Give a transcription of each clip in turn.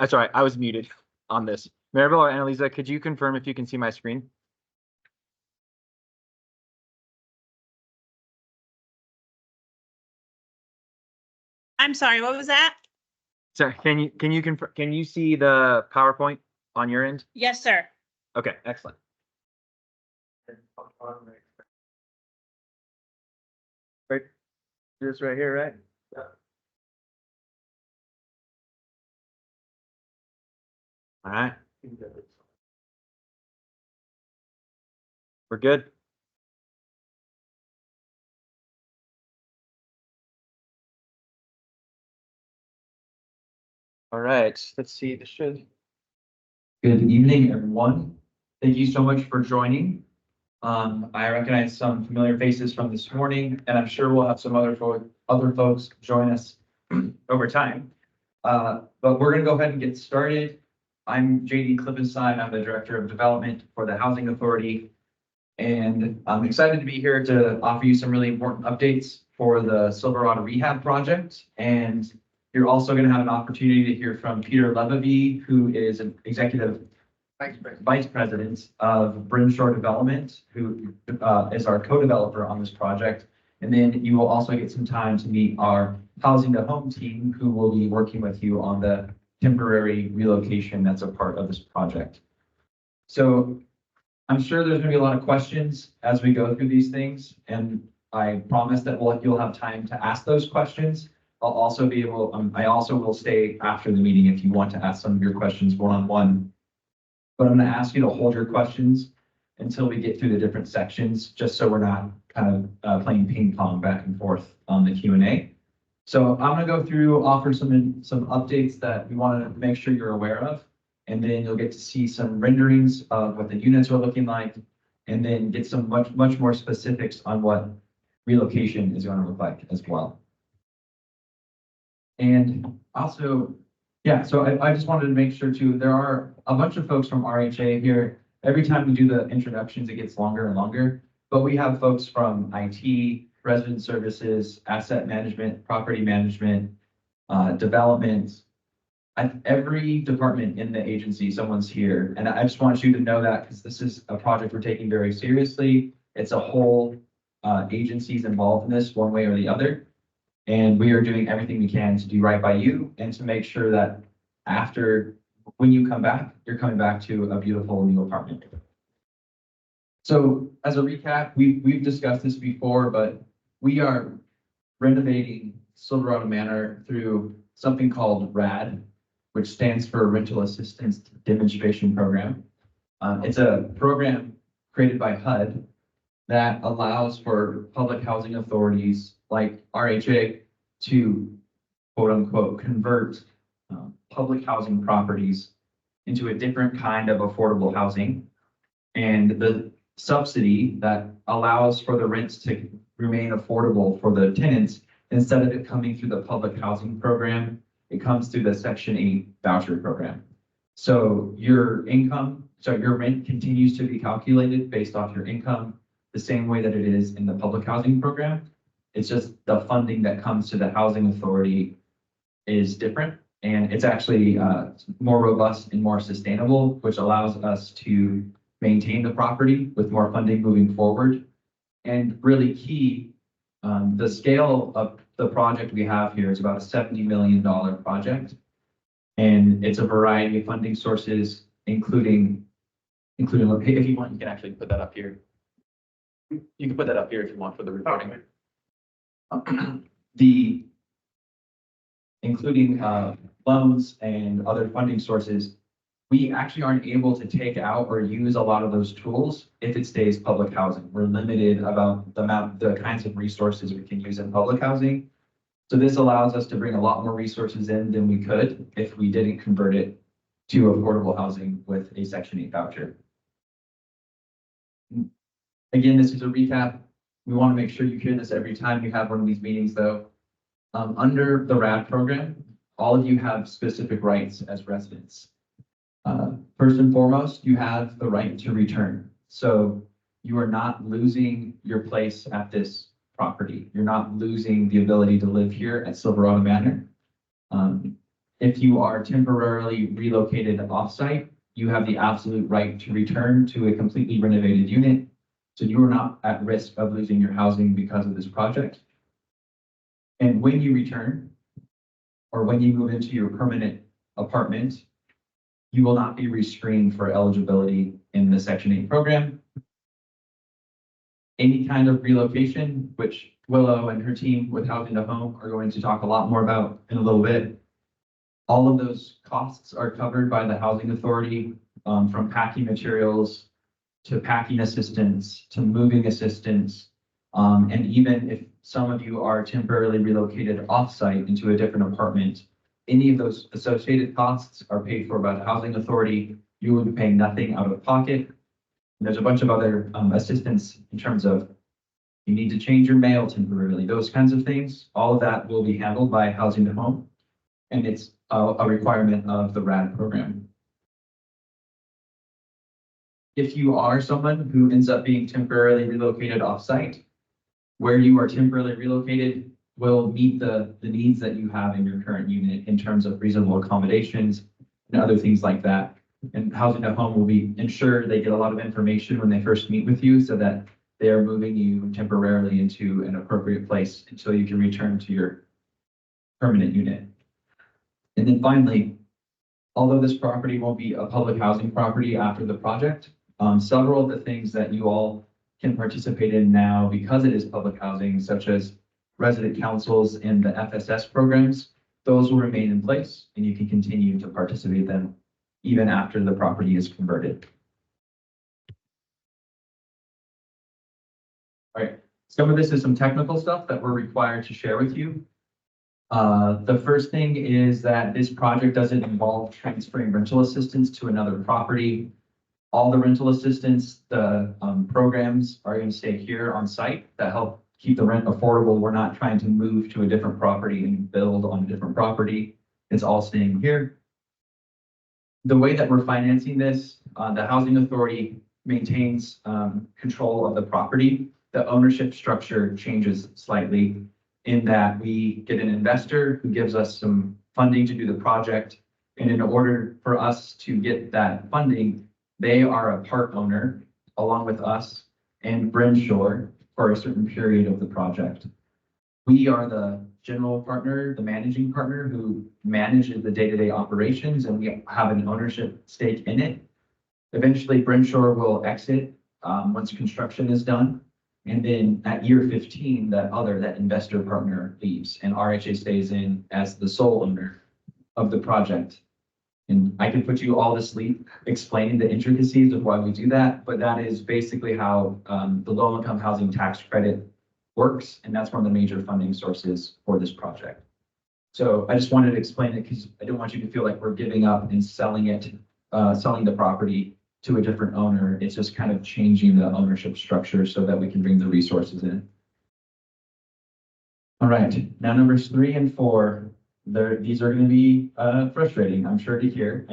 Sorry, I was muted on this. Maribel or Annalisa, could you confirm if you can see my screen? I'm sorry, what was that? Sorry, can you confirm? Can you see the PowerPoint on your end? Yes, sir. Okay, excellent. Right, this right here, right? Yeah. All right. We're good. All right, let's see. This should. Good evening, everyone. Thank you so much for joining. I recognize some familiar faces from this morning, and I'm sure we'll have some other folks join us over time. But we're going to go ahead and get started. I'm JD Klippenstein. I'm the Director of Development for the Housing Authority, and I'm excited to be here to offer you some really important updates for the Silverada Rehab Project. And you're also going to have an opportunity to hear from Peter Levavy, who is an Executive Vice President of Brinshore Development, who is our co-developer on this project. And then you will also get some time to meet our Housing to Home team, who will be working with you on the temporary relocation that's a part of this project. So I'm sure there's going to be a lot of questions as we go through these things, and I promise that you'll have time to ask those questions. I'll also be able, I also will stay after the meeting if you want to ask some of your questions one-on-one. But I'm going to ask you to hold your questions until we get through the different sections, just so we're not kind of playing ping pong back and forth on the Q&A. So I'm going to go through, offer some updates that we want to make sure you're aware of, and then you'll get to see some renderings of what the units are looking like, and then get some much more specifics on what relocation is going to look like as well. And also, yeah, so I just wanted to make sure too, there are a bunch of folks from RHA here. Every time we do the introductions, it gets longer and longer, but we have folks from IT, resident services, asset management, property management, development. At every department in the agency, someone's here. And I just want you to know that because this is a project we're taking very seriously. It's a whole agencies involved in this one way or the other. And we are doing everything we can to do right by you and to make sure that when you come back, you're coming back to a beautiful new apartment. So as a recap, we've discussed this before, but we are renovating Silverada Manor through something called RAD, which stands for Rental Assistance Demonstration Program. It's a program created by HUD that allows for public housing authorities like RHA to quote unquote convert public housing properties into a different kind of affordable housing. And the subsidy that allows for the rents to remain affordable for the tenants, instead of it coming through the public housing program, it comes through the Section 8 voucher program. So your rent continues to be calculated based off your income the same way that it is in the public housing program. It's just the funding that comes to the housing authority is different, and it's actually more robust and more sustainable, which allows us to maintain the property with more funding moving forward. And really key, the scale of the project we have here is about a $70 million project. And it's a variety of funding sources, including, if you want, you can actually put that up here. You can put that up here if you want for the recording. Including loans and other funding sources, we actually aren't able to take out or use a lot of those tools if it stays public housing. We're limited about the kinds of resources we can use in public housing. So this allows us to bring a lot more resources in than we could if we didn't convert it to affordable housing with a Section 8 voucher. Again, this is a recap. We want to make sure you hear this every time you have one of these meetings though. Under the RAD program, all of you have specific rights as residents. First and foremost, you have the right to return. So you are not losing your place at this property. You're not losing the ability to live here at Silverada Manor. If you are temporarily relocated offsite, you have the absolute right to return to a completely renovated unit. So you are not at risk of losing your housing because of this project. And when you return, or when you move into your permanent apartment, you will not be rescreened for eligibility in the Section 8 program. Any kind of relocation, which Willow and her team with Housing to Home are going to talk a lot more about in a little bit. All of those costs are covered by the Housing Authority, from packing materials to packing assistance to moving assistance. And even if some of you are temporarily relocated offsite into a different apartment, any of those associated costs are paid for by the Housing Authority. You will be paying nothing out of pocket. And there's a bunch of other assistance in terms of you need to change your mail temporarily, those kinds of things. All of that will be handled by Housing to Home. And it's a requirement of the RAD program. If you are someone who ends up being temporarily relocated offsite, where you are temporarily relocated will meet the needs that you have in your current unit in terms of reasonable accommodations and other things like that. And Housing to Home will be ensure they get a lot of information when they first meet with you so that they are moving you temporarily into an appropriate place until you can return to your permanent unit. And then finally, although this property won't be a public housing property after the project, several of the things that you all can participate in now because it is public housing, such as resident councils and the FSS programs, those will remain in place and you can continue to participate in them even after the property is converted. All right, some of this is some technical stuff that we're required to share with you. The first thing is that this project doesn't involve transferring rental assistance to another property. All the rental assistance, the programs are going to stay here on site that help keep the rent affordable. We're not trying to move to a different property and build on a different property. It's all staying here. The way that we're financing this, the Housing Authority maintains control of the property. The ownership structure changes slightly in that we get an investor who gives us some funding to do the project. And in order for us to get that funding, they are a part owner along with us and Brenshore for a certain period of the project. We are the general partner, the managing partner who manages the day-to-day operations, and we have an ownership stake in it. Eventually, Brenshore will exit once construction is done. And then at year 15, that investor partner leaves and RHA stays in as the sole owner of the project. And I can put you all to sleep explaining the intricacies of why we do that, but that is basically how the low-income housing tax credit works, and that's one of the major funding sources for this project. So I just wanted to explain it because I don't want you to feel like we're giving up and selling the property to a different owner. It's just kind of changing the ownership structure so that we can bring the resources in. All right, now numbers 3 and 4. These are going to be frustrating, I'm sure, to hear,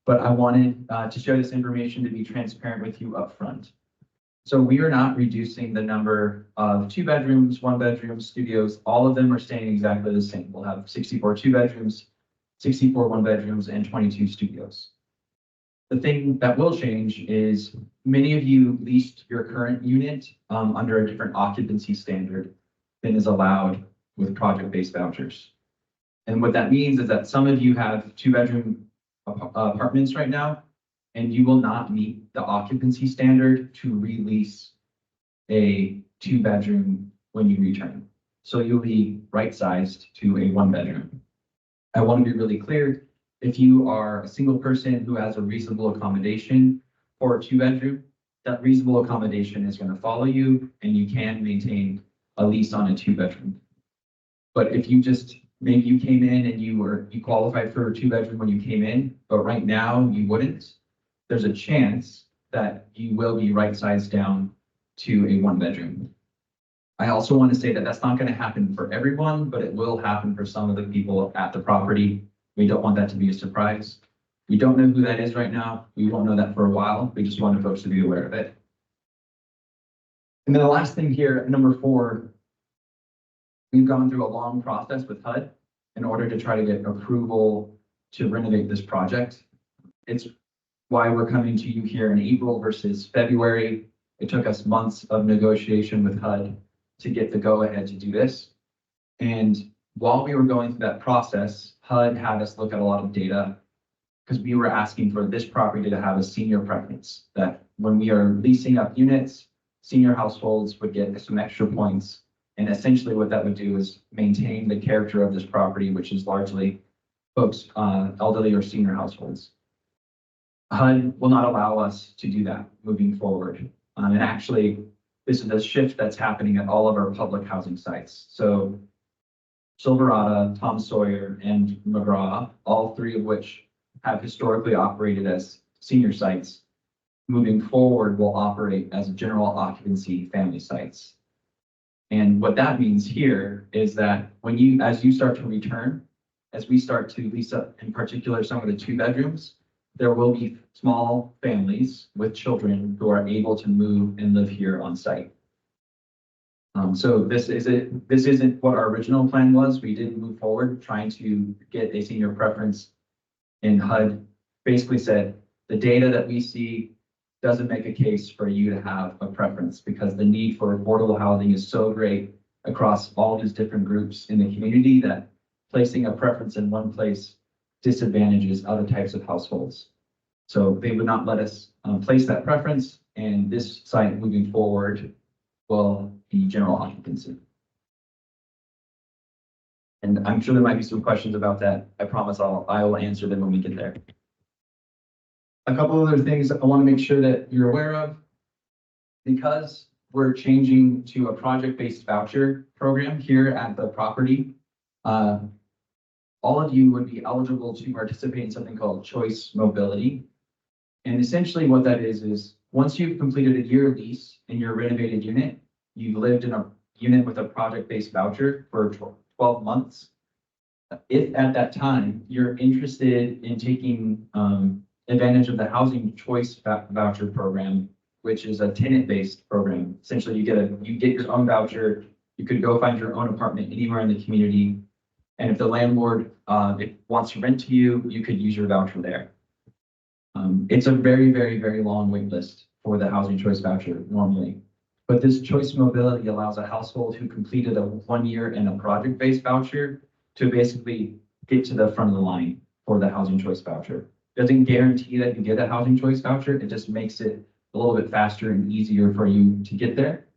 but I wanted to share this information to be transparent with you up front. So we are not reducing the number of 2 bedrooms, 1 bedroom studios. All of them are staying exactly the same. We'll have 64 2 bedrooms, 64 1 bedrooms, and 22 studios. The thing that will change is many of you leased your current unit under a different occupancy standard than is allowed with project-based vouchers. And what that means is that some of you have 2 bedroom apartments right now, and you will not meet the occupancy standard to release a 2 bedroom when you return. So you'll be right-sized to a 1 bedroom. I want to be really clear. If you are a single person who has a reasonable accommodation for a 2 bedroom, that reasonable accommodation is going to follow you and you can maintain a lease on a 2 bedroom. But if maybe you came in and you qualified for a 2 bedroom when you came in, but right now you wouldn't, there's a chance that you will be right-sized down to a 1 bedroom. I also want to say that that's not going to happen for everyone, but it will happen for some of the people at the property. We don't want that to be a surprise. We don't know who that is right now. We won't know that for a while. We just wanted folks to be aware of it. And then the last thing here, number 4, we've gone through a long process with HUD in order to try to get approval to renovate this project. It's why we're coming to you here in April versus February. It took us months of negotiation with HUD to get the go-ahead to do this. And while we were going through that process, HUD had us look at a lot of data because we were asking for this property to have a senior preference, that when we are leasing up units, senior households would get some extra points. And essentially what that would do is maintain the character of this property, which is largely folks, elderly or senior households. HUD will not allow us to do that moving forward. And actually, this is a shift that's happening at all of our public housing sites. So Silverada, Tom Sawyer, and McGraw, all three of which have historically operated as senior sites, moving forward will operate as general occupancy family sites. And what that means here is that as you start to return, as we start to lease up, in particular, some of the 2 bedrooms, there will be small families with children who are able to move and live here on site. So this isn't what our original plan was. We did move forward trying to get a senior preference, and HUD basically said the data that we see doesn't make a case for you to have a preference because the need for affordable housing is so great across all these different groups in the community that placing a preference in one place disadvantages other types of households. So they would not let us place that preference, and this site moving forward will be general occupancy. And I'm sure there might be some questions about that. I promise I will answer them when we get there. A couple other things I want to make sure that you're aware of. Because we're changing to a project-based voucher program here at the property, all of you would be eligible to participate in something called choice mobility. And essentially what that is once you've completed a year lease in your renovated unit, you've lived in a unit with a project-based voucher for 12 months. If at that time you're interested in taking advantage of the housing choice voucher program, which is a tenant-based program. Essentially, you get your own voucher. You could go find your own apartment anywhere in the community. And if the landlord wants to rent to you, you could use your voucher there. It's a very, very, very long wait list for the housing choice voucher normally. But this choice mobility allows a household who completed a 1 year in a project-based voucher to basically get to the front of the line for the housing choice voucher. Doesn't guarantee that you get a housing choice voucher. It just makes it a little bit faster and easier for you to get there.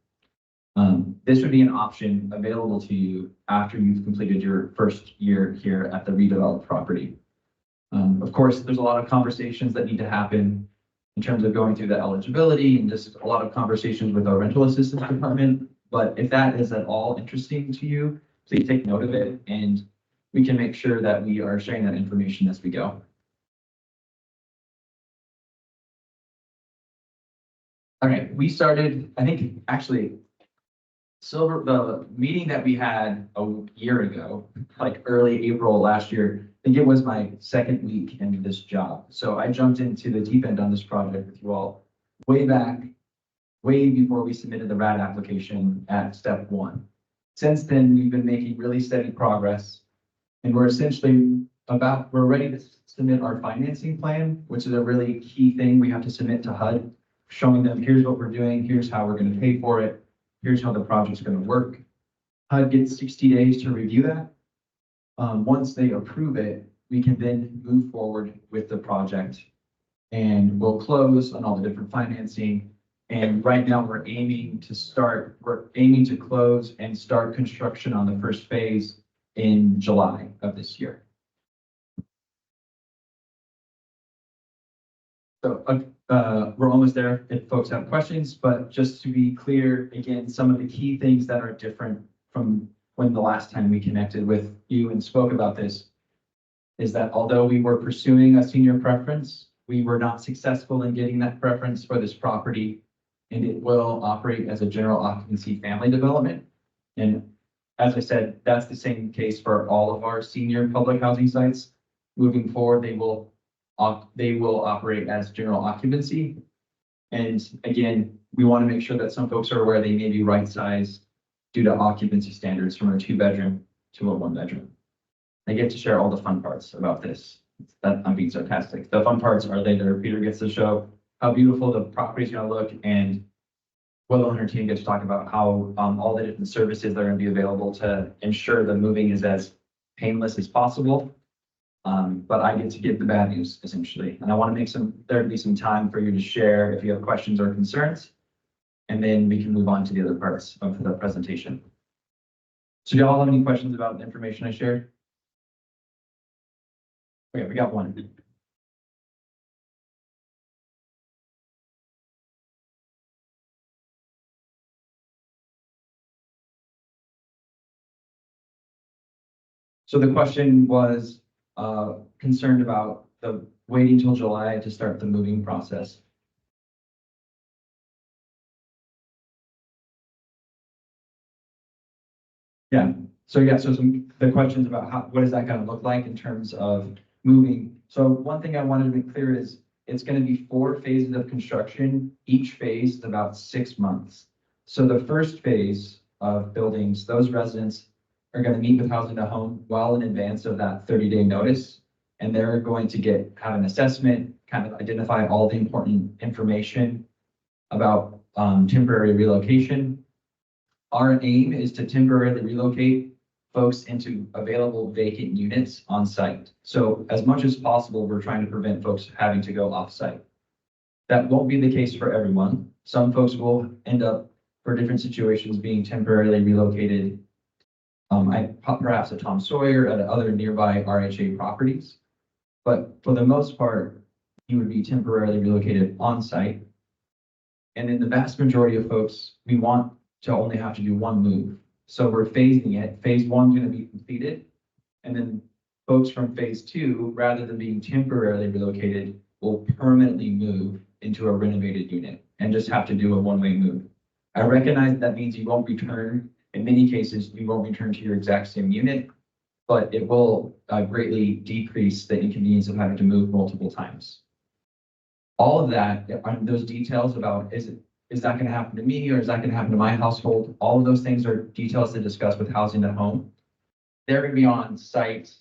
This would be an option available to you after you've completed your first year here at the redeveloped property. Of course, there's a lot of conversations that need to happen in terms of going through the eligibility and just a lot of conversations with our rental assistance department. But if that is at all interesting to you, please take note of it, and we can make sure that we are sharing that information as we go. All right, we started, I think, actually, the meeting that we had a year ago, like early April last year, I think it was my second week in this job. So I jumped into the deep end on this project with you all way back, way before we submitted the RAD application at step 1. Since then, we've been making really steady progress, and we're essentially we're ready to submit our financing plan, which is a really key thing we have to submit to HUD, showing them here's what we're doing, here's how we're going to pay for it, here's how the project's going to work. HUD gets 60 days to review that. Once they approve it, we can then move forward with the project, and we'll close on all the different financing. And right now we're aiming to close and start construction on the first phase in July of this year. So we're almost there if folks have questions, but just to be clear, again, some of the key things that are different from when the last time we connected with you and spoke about this is that although we were pursuing a senior preference, we were not successful in getting that preference for this property, and it will operate as a general occupancy family development. And as I said, that's the same case for all of our senior public housing sites. Moving forward, they will operate as general occupancy. And again, we want to make sure that some folks are aware they may be right sized due to occupancy standards from a 2-bedroom to a 1-bedroom. I get to share all the fun parts about this. That I'm being sarcastic. The fun parts are later. Peter gets to show how beautiful the property is going to look, and Willow and her team get to talk about how all the different services that are going to be available to ensure the moving is as painless as possible. But I get to give the bad news essentially, and I want to make there to be some time for you to share if you have questions or concerns, and then we can move on to the other parts of the presentation. So do y'all have any questions about the information I shared? Okay, we got one. So the question was concerned about the waiting till July to start the moving process. Yeah, so the questions about what is that going to look like in terms of moving. So one thing I wanted to be clear is it's going to be 4 phases of construction. Each phase is about 6 months. So the first phase of buildings, those residents are going to meet with Housing to Home well in advance of that 30-day notice. And they're going to have an assessment, kind of identify all the important information about temporary relocation. Our aim is to temporarily relocate folks into available vacant units on site. So as much as possible, we're trying to prevent folks having to go off site. That won't be the case for everyone. Some folks will end up, for different situations, being temporarily relocated perhaps at Tom Sawyer, at other nearby RHA properties. But for the most part, you would be temporarily relocated on site. And in the vast majority of folks, we want to only have to do one move. So we're phasing it. Phase 1 is going to be completed. And then folks from phase 2, rather than being temporarily relocated, will permanently move into a renovated unit and just have to do a one-way move. I recognize that means you won't return. In many cases, you won't return to your exact same unit, but it will greatly decrease the inconvenience of having to move multiple times. All of that, those details about is that going to happen to me or is that going to happen to my household? All of those things are details to discuss with Housing to Home. They're going to be on site.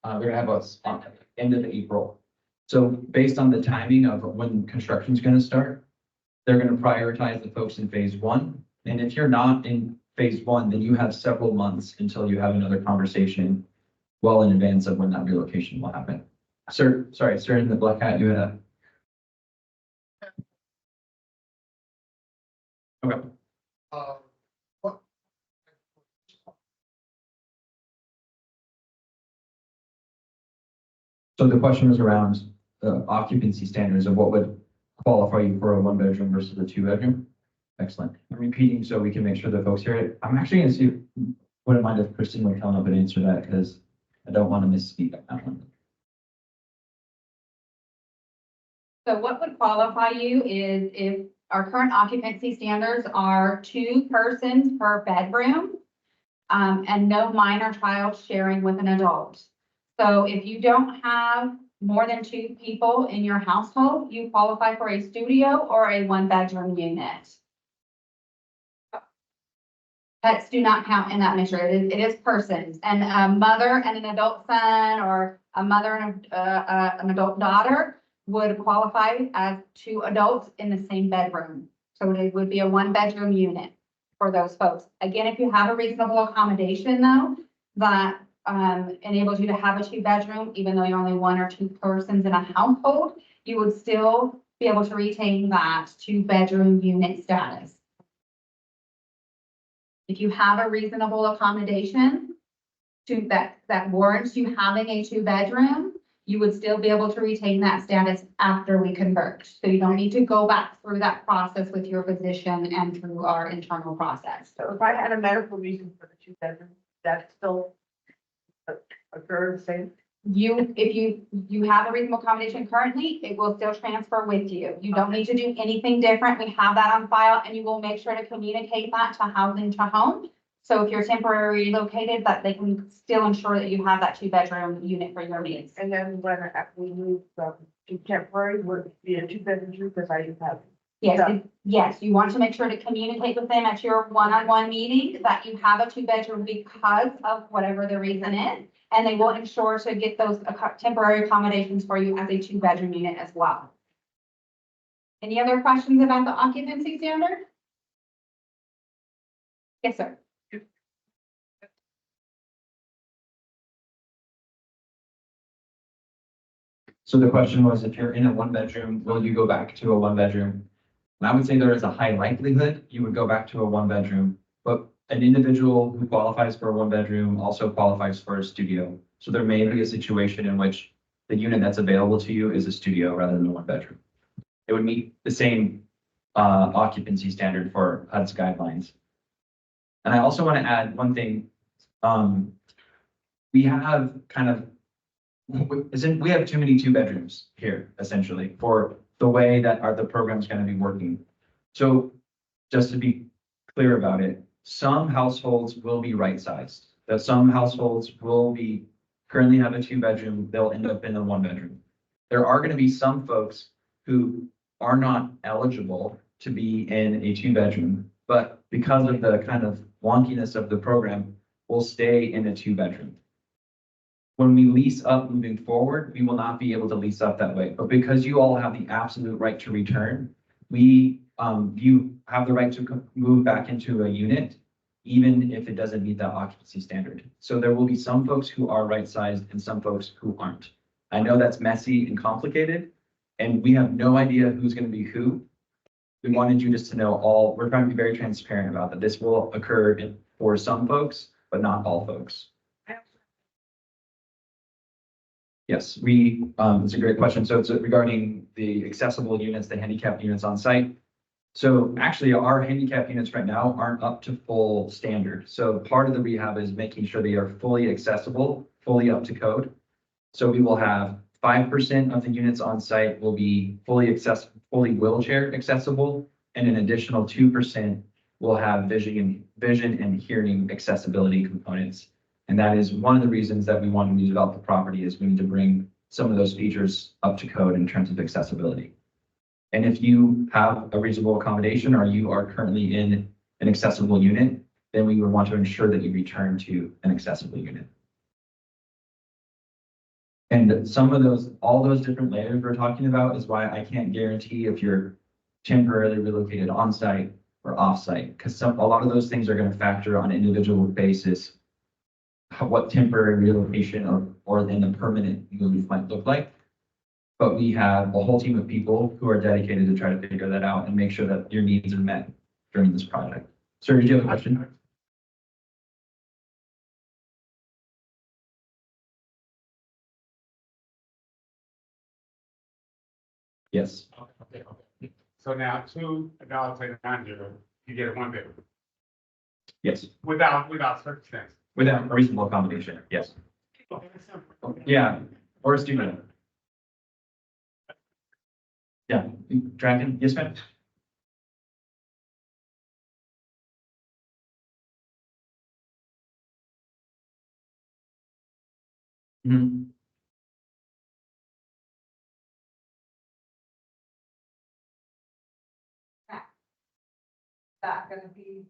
We're going to have us on end of April. So based on the timing of when construction is going to start, they're going to prioritize the folks in phase 1. And if you're not in phase 1, then you have several months until you have another conversation well in advance of when that relocation will happen. Sir, sorry, sir in the black hat, you had a. Okay. What? So the question was around the occupancy standards of what would qualify you for a 1-bedroom versus a 2-bedroom. Excellent. I'm repeating so we can make sure that folks hear it. I'm actually going to see, wouldn't mind if Kristen would come up and answer that because I don't want to misspeak on that one. So what would qualify you is if our current occupancy standards are 2 persons per bedroom, and no minor child sharing with an adult. So if you don't have more than 2 people in your household, you qualify for a studio or a 1-bedroom unit. Pets do not count in that measure. It is persons, and a mother and an adult son or a mother and an adult daughter would qualify as 2 adults in the same bedroom. So it would be a 1-bedroom unit for those folks. Again, if you have a reasonable accommodation though, that enables you to have a 2-bedroom, even though you're only 1 or 2 persons in a household, you would still be able to retain that 2-bedroom unit status. If you have a reasonable accommodation that warrants you having a 2-bedroom, you would still be able to retain that status after we convert. So you don't need to go back through that process with your physician and through our internal process. So if I had a medical reason for the 2-bedroom, that still occur the same? If you have a reasonable accommodation currently, it will still transfer with you. You don't need to do anything different. We have that on file and you will make sure to communicate that to Housing to Home. So if you're temporarily relocated, that they can still ensure that you have that 2-bedroom unit for your needs. And then when we move from to temporary, would it be a 2-bedroom too, because I have. Yes, you want to make sure to communicate with them at your one-on-one meeting that you have a 2-bedroom because of whatever the reason is. And they will ensure to get those temporary accommodations for you as a 2-bedroom unit as well. Any other questions about the occupancy standard? Yes, sir. So the question was, if you're in a 1-bedroom, will you go back to a 1-bedroom? And I would say there is a high likelihood you would go back to a 1-bedroom, but an individual who qualifies for a 1-bedroom also qualifies for a studio. So there may be a situation in which the unit that's available to you is a studio rather than a 1-bedroom. It would meet the same occupancy standard for HUD's guidelines. And I also want to add one thing. We have kind of we have too many 2-bedrooms here, essentially, for the way that the program's going to be working. So just to be clear about it, some households will be right-sized. That some households will currently have a 2-bedroom, they'll end up in a 1-bedroom. There are going to be some folks who are not eligible to be in a 2-bedroom, but because of the kind of wonkiness of the program, will stay in a 2-bedroom. When we lease up moving forward, we will not be able to lease up that way. But because you all have the absolute right to return, you have the right to move back into a unit, even if it doesn't meet that occupancy standard. So there will be some folks who are right-sized and some folks who aren't. I know that's messy and complicated, and we have no idea who's going to be who. We wanted you just to know we're trying to be very transparent about that. This will occur for some folks, but not all folks. Yes, it's a great question. So it's regarding the accessible units, the handicap units on site. So actually our handicap units right now aren't up to full standard. So part of the rehab is making sure they are fully accessible, fully up to code. So we will have 5% of the units on site will be fully wheelchair accessible, and an additional 2% will have vision and hearing accessibility components. And that is one of the reasons that we wanted to develop the property, is we need to bring some of those features up to code in terms of accessibility. And if you have a reasonable accommodation or you are currently in an accessible unit, then we would want to ensure that you return to an accessible unit. And all those different layers we're talking about is why I can't guarantee if you're temporarily relocated on site or off site, because a lot of those things are going to factor on an individual basis what temporary relocation or then the permanent move might look like. But we have a whole team of people who are dedicated to try to figure that out and make sure that your needs are met during this project. Sir, did you have a question? Yes. Okay. So now 2 adults and under, you get a 1-bedroom Yes. without circumstance. Without a reasonable accommodation. Yes. Yeah. Or a studio. Yeah. Dragon. Yes, ma'am. Mhm. That gonna be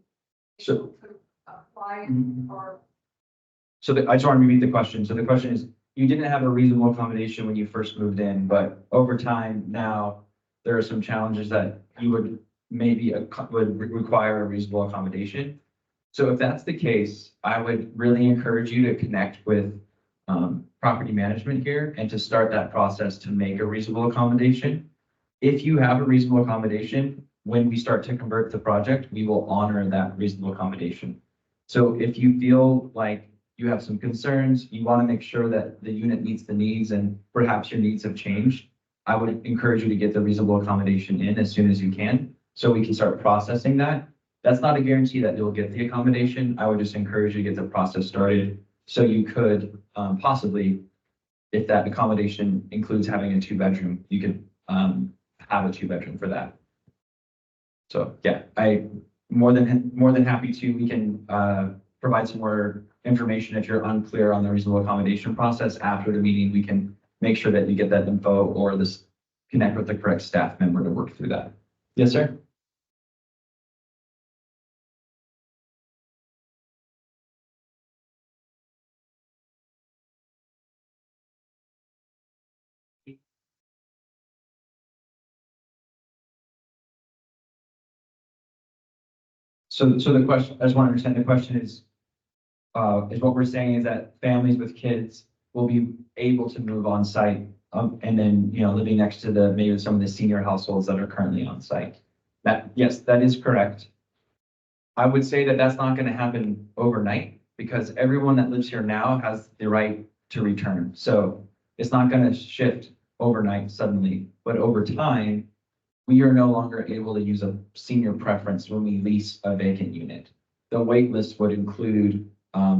So- able to apply Mhm. or So I just want to repeat the question. So the question is, you didn't have a reasonable accommodation when you first moved in, but over time now, there are some challenges that you would require a reasonable accommodation. So if that's the case, I would really encourage you to connect with property management here and to start that process to make a reasonable accommodation. If you have a reasonable accommodation, when we start to convert the project, we will honor that reasonable accommodation. So if you feel like you have some concerns, you want to make sure that the unit meets the needs and perhaps your needs have changed, I would encourage you to get the reasonable accommodation in as soon as you can, so we can start processing that. That's not a guarantee that you'll get the accommodation. I would just encourage you to get the process started so you could possibly, if that accommodation includes having a 2-bedroom, you could have a 2-bedroom for that. So yeah, more than happy to. We can provide some more information if you're unclear on the reasonable accommodation process. After the meeting, we can make sure that you get that info or connect with the correct staff member to work through that. Yes, sir. So the question, I just want to understand, the question is what we're saying is that families with kids will be able to move on site, and then, living next to maybe some of the senior households that are currently on site. Yes, that is correct. I would say that that's not going to happen overnight because everyone that lives here now has the right to return. So it's not going to shift overnight suddenly, but over time, we are no longer able to use a senior preference when we lease a vacant unit. The wait list would include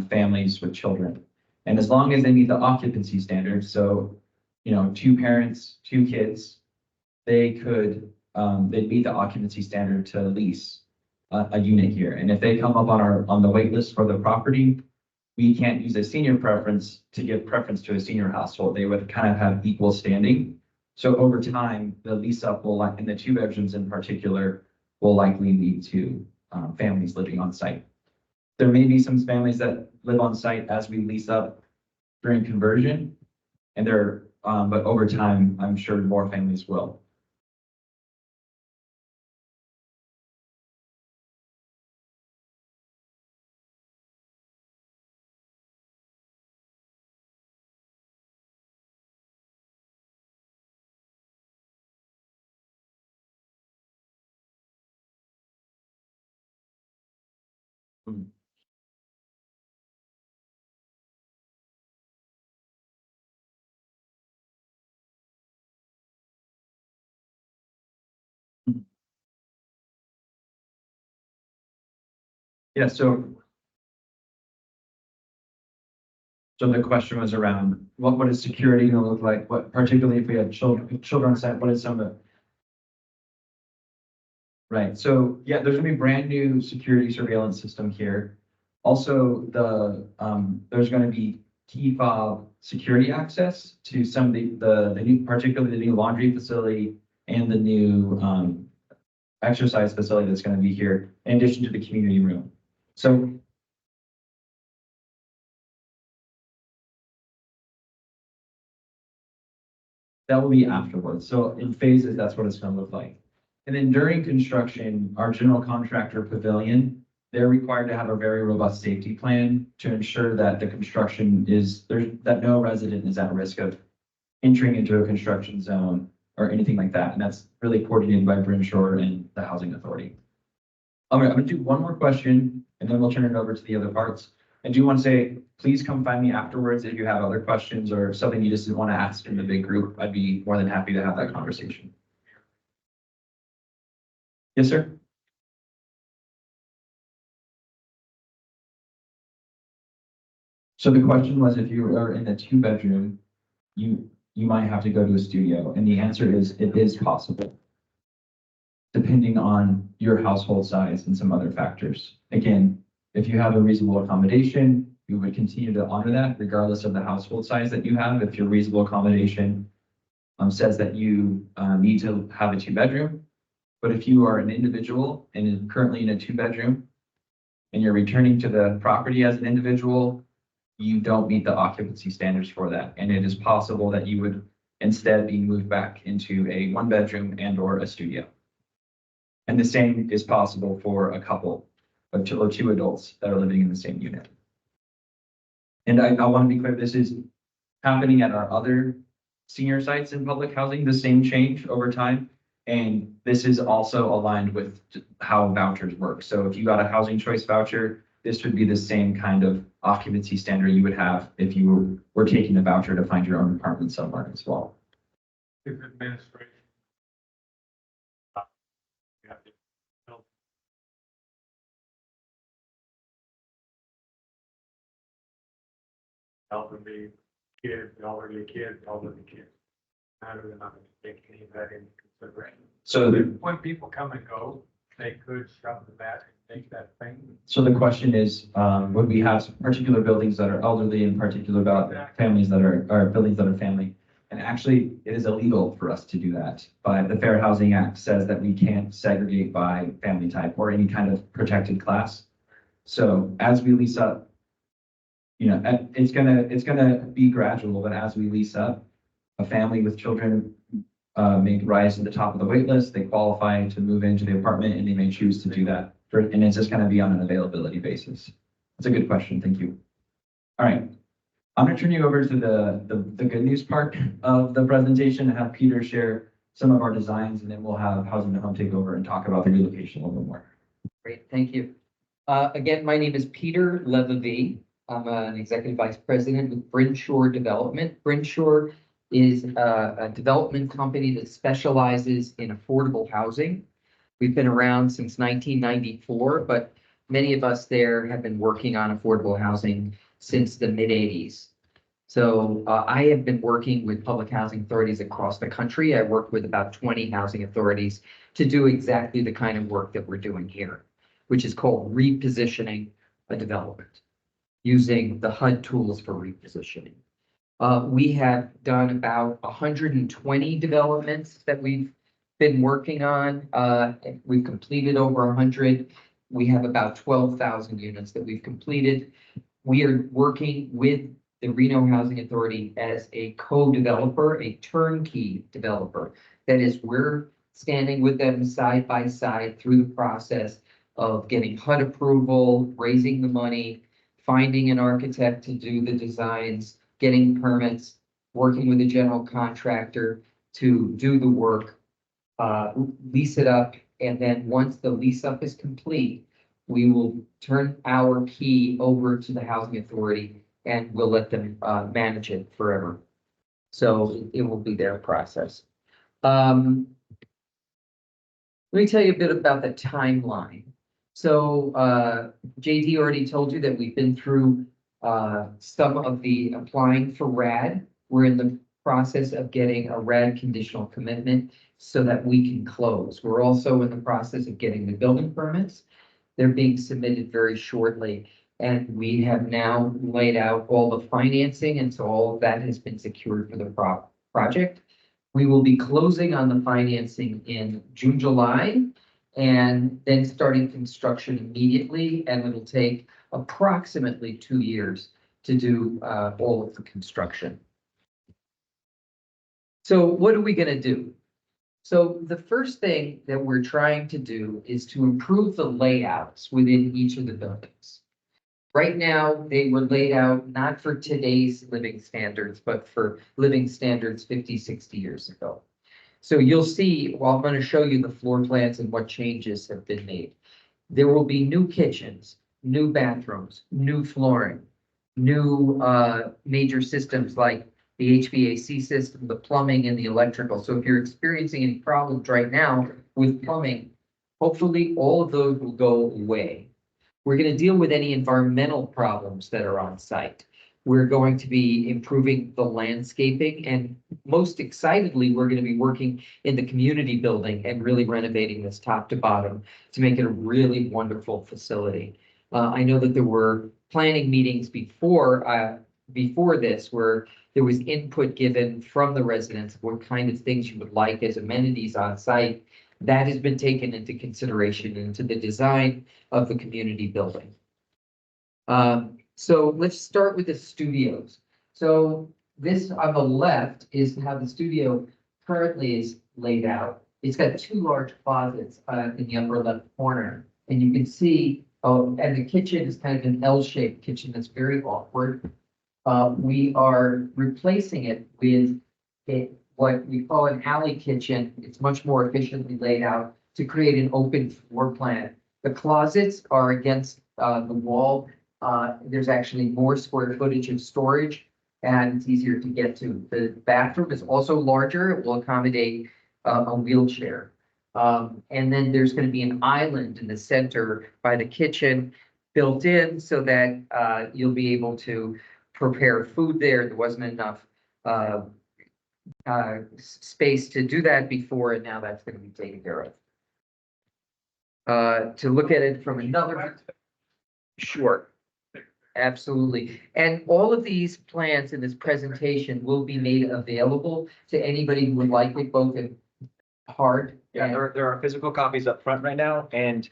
families with children. And as long as they meet the occupancy standards, so, 2 parents, 2 kids, they'd meet the occupancy standard to lease a unit here. And if they come up on the wait list for the property, we can't use a senior preference to give preference to a senior household. They would kind of have equal standing. So over time, the lease up in the 2 bedrooms in particular, will likely lead to families living on site. There may be some families that live on site as we lease up during conversion, but over time, I'm sure more families will. Yeah, so the question was around what is security gonna look like? What, particularly if we have children on site, what is some of it? Right, so yeah, there's gonna be brand new security surveillance system here. Also, there's gonna be key fob security access to some of the new, particularly the new laundry facility and the new exercise facility that's gonna be here, in addition to the community room. So that will be afterwards. So in phases, that's what it's gonna look like. And then during construction, our general contractor pavilion, they're required to have a very robust safety plan to ensure that the construction that no resident is at risk of entering into a construction zone or anything like that. And that's really coordinated by Brimshore and the Housing Authority. I'm gonna do one more question and then we'll turn it over to the other parts. I do want to say, please come find me afterwards if you have other questions or something you just want to ask in the big group. I'd be more than happy to have that conversation. Yes, sir. So the question was, if you are in a 2-bedroom, you might have to go to a studio, and the answer is it is possible, depending on your household size and some other factors. Again, if you have a reasonable accommodation, we would continue to honor that regardless of the household size that you have. If your reasonable accommodation says that you need to have a 2-bedroom, but if you are an individual and is currently in a 2-bedroom and you're returning to the property as an individual, you don't meet the occupancy standards for that. And it is possible that you would instead be moved back into a 1-bedroom and or a studio. And the same is possible for a couple or 2 adults that are living in the same unit. And I want to be clear, this is happening at our other senior sites in public housing, the same change over time. And this is also aligned with how vouchers work. So if you got a housing choice voucher, this would be the same kind of occupancy standard you would have if you were taking a voucher to find your own apartment somewhere as well. If administration. You have to help. Elderly kids, elderly kids. How do we not take any of that into consideration? So When people come and go, they could shove the bat and take that thing. So the question is, would we have particular buildings that are elderly and particular about families that or buildings that are family? And actually, it is illegal for us to do that. But the Fair Housing Act says that we can't segregate by family type or any kind of protected class. So as we lease up, it's gonna be gradual, but as we lease up, a family with children may rise to the top of the wait list. They qualify to move into the apartment and they may choose to do that and it's just gonna be on an availability basis? That's a good question. Thank you. All right. I'm gonna turn you over to the good news part of the presentation and have Peter share some of our designs, and then we'll have Housing to Home take over and talk about the relocation a little bit more. Great, thank you. Again, my name is Peter Levy. I'm an executive vice president with Brinshore Development. Brinshore is a development company that specializes in affordable housing. We've been around since 1994, but many of us there have been working on affordable housing since the mid-80s. So I have been working with public housing authorities across the country. I work with about 20 housing authorities to do exactly the kind of work that we're doing here, which is called repositioning a development using the HUD tools for repositioning. We have done about 120 developments that we've been working on. We've completed over 100. We have about 12,000 units that we've completed. We are working with the Reno Housing Authority as a co-developer, a turnkey developer. That is, we're standing with them side by side through the process of getting HUD approval, raising the money, finding an architect to do the designs, getting permits, working with a general contractor to do the work, lease it up, and then once the lease up is complete, we will turn our key over to the housing authority and we'll let them manage it forever. So it will be their process. Let me tell you a bit about the timeline. So JD already told you that we've been through some of the applying for RAD. We're in the process of getting a RAD conditional commitment so that we can close. We're also in the process of getting the building permits. They're being submitted very shortly. And we have now laid out all the financing, and so all of that has been secured for the project. We will be closing on the financing in June, July, and then starting construction immediately, and it'll take approximately 2 years to do all of the construction. So what are we going to do? So the first thing that we're trying to do is to improve the layouts within each of the buildings. Right now, they were laid out not for today's living standards, but for living standards 50, 60 years ago. So you'll see, well, I'm going to show you the floor plans and what changes have been made. There will be new kitchens, new bathrooms, new flooring, new major systems like the HVAC system, the plumbing, and the electrical. So if you're experiencing any problems right now with plumbing, hopefully all of those will go away. We're going to deal with any environmental problems that are on site. We're going to be improving the landscaping, and most excitedly, we're going to be working in the community building and really renovating this top to bottom to make it a really wonderful facility. I know that there were planning meetings before this where there was input given from the residents of what kind of things you would like as amenities on site. That has been taken into consideration into the design of the community building. So let's start with the studios. So this on the left is how the studio currently is laid out. It's got 2 large closets in the upper left corner. And you can see, and the kitchen is kind of an L-shaped kitchen that's very awkward. We are replacing it with what we call an alley kitchen. It's much more efficiently laid out to create an open floor plan. The closets are against the wall. There's actually more square footage of storage and it's easier to get to. The bathroom is also larger. It will accommodate a wheelchair. And then there's going to be an island in the center by the kitchen built in so that you'll be able to prepare food there. There wasn't enough space to do that before, and now that's going to be taken care of. To look at it from another, sure, absolutely. And all of these plans in this presentation will be made available to anybody who would like it, both in hard. Yeah, there are physical copies up front right now, and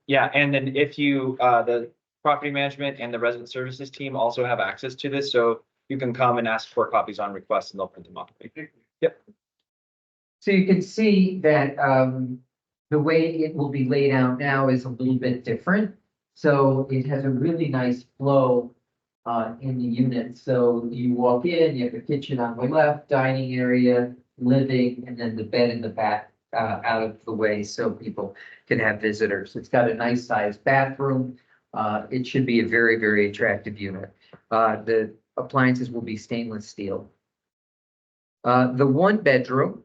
yeah, and then if you, the property management and the resident services team also have access to this, so you can come and ask for copies on request and they'll print them off. Yep. So you can see that the way it will be laid out now is a little bit different. So it has a really nice flow in the unit. So you walk in, you have the kitchen on the left, dining area, living, and then the bed in the back out of the way so people can have visitors. It's got a nice sized bathroom. It should be a very, very attractive unit. The appliances will be stainless steel. The one bedroom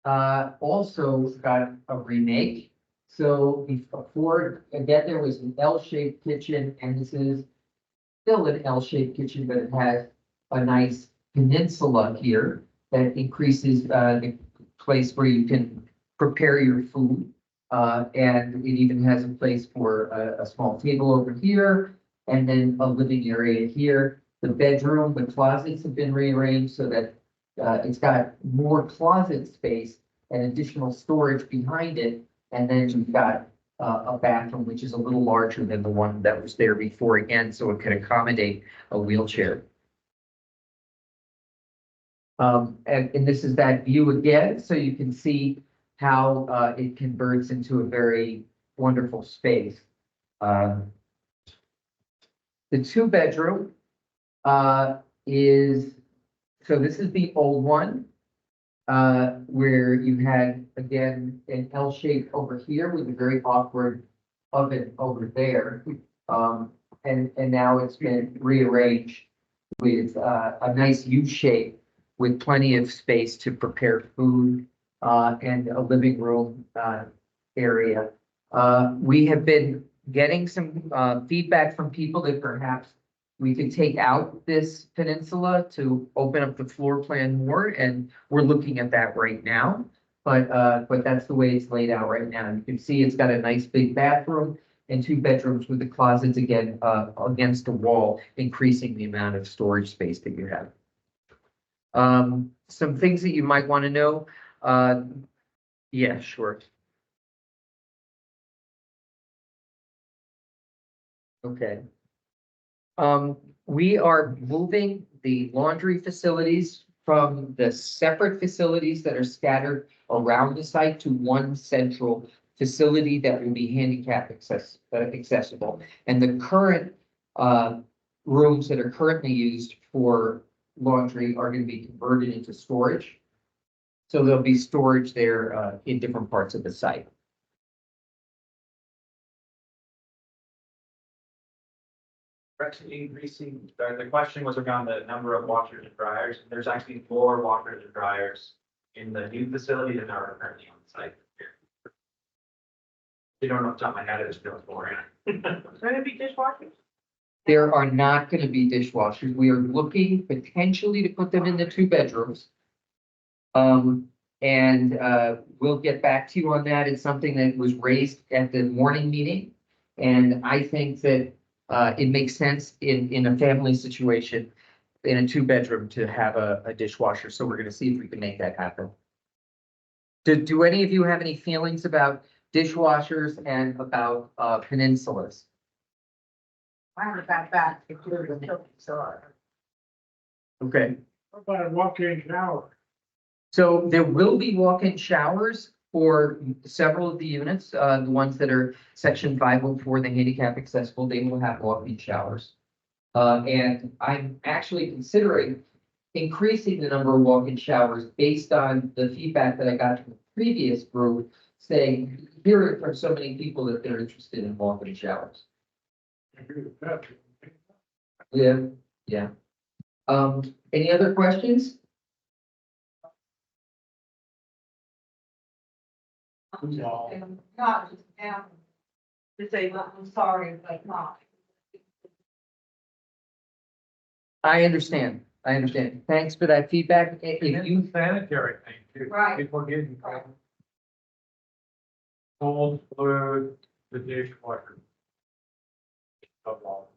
also got a remake. So before, again, there was an L-shaped kitchen, and this is still an L-shaped kitchen, but it has a nice peninsula here that increases the place where you can prepare your food. And it even has a place for a small table over here, and then a living area here. The bedroom, the closets have been rearranged so that it's got more closet space and additional storage behind it. And then you've got a bathroom, which is a little larger than the one that was there before again, so it could accommodate a wheelchair. And this is that view again, so you can see how it converts into a very wonderful space. The 2-bedroom is, so this is the old one, where you had, again, an L shape over here with a very awkward oven over there. And now it's been rearranged with a nice U shape with plenty of space to prepare food and a living room area. We have been getting some feedback from people that perhaps we could take out this peninsula to open up the floor plan more, and we're looking at that right now. But that's the way it's laid out right now. You can see it's got a nice big bathroom and 2 bedrooms with the closets again against the wall, increasing the amount of storage space that you have. Some things that you might want to know. Yeah, sure. Okay. We are moving the laundry facilities from the separate facilities that are scattered around the site to one central facility that will be handicap accessible. And the current rooms that are currently used for laundry are going to be converted into storage. So there'll be storage there in different parts of the site. We're actually increasing, the question was around the number of washers and dryers. There's actually more washers and dryers in the new facility than are currently on site. You don't know off the top of my head, it's still more. Is there gonna be dishwashers? There are not going to be dishwashers. We are looking potentially to put them in the 2 bedrooms. And we'll get back to you on that. It's something that was raised at the morning meeting. And I think that it makes sense in a family situation, in a 2-bedroom, to have a dishwasher. So we're going to see if we can make that happen. Do any of you have any feelings about dishwashers and about peninsulas? I have that back. If you're the children, so. Okay. What about a walk-in shower? So there will be walk-in showers for several of the units, the ones that are section 504, the handicap accessible, they will have walk-in showers. And I'm actually considering increasing the number of walk-in showers based on the feedback that I got from the previous group, saying, hearing from so many people that they're interested in walk-in showers. I agree with that. Yeah, yeah. Any other questions? No. Not just down. To say, I'm sorry, but not. I understand. I understand. Thanks for that feedback. And If it's you, a sanitary thing too. Right. People getting cold, flu, the dishwasher. Of all.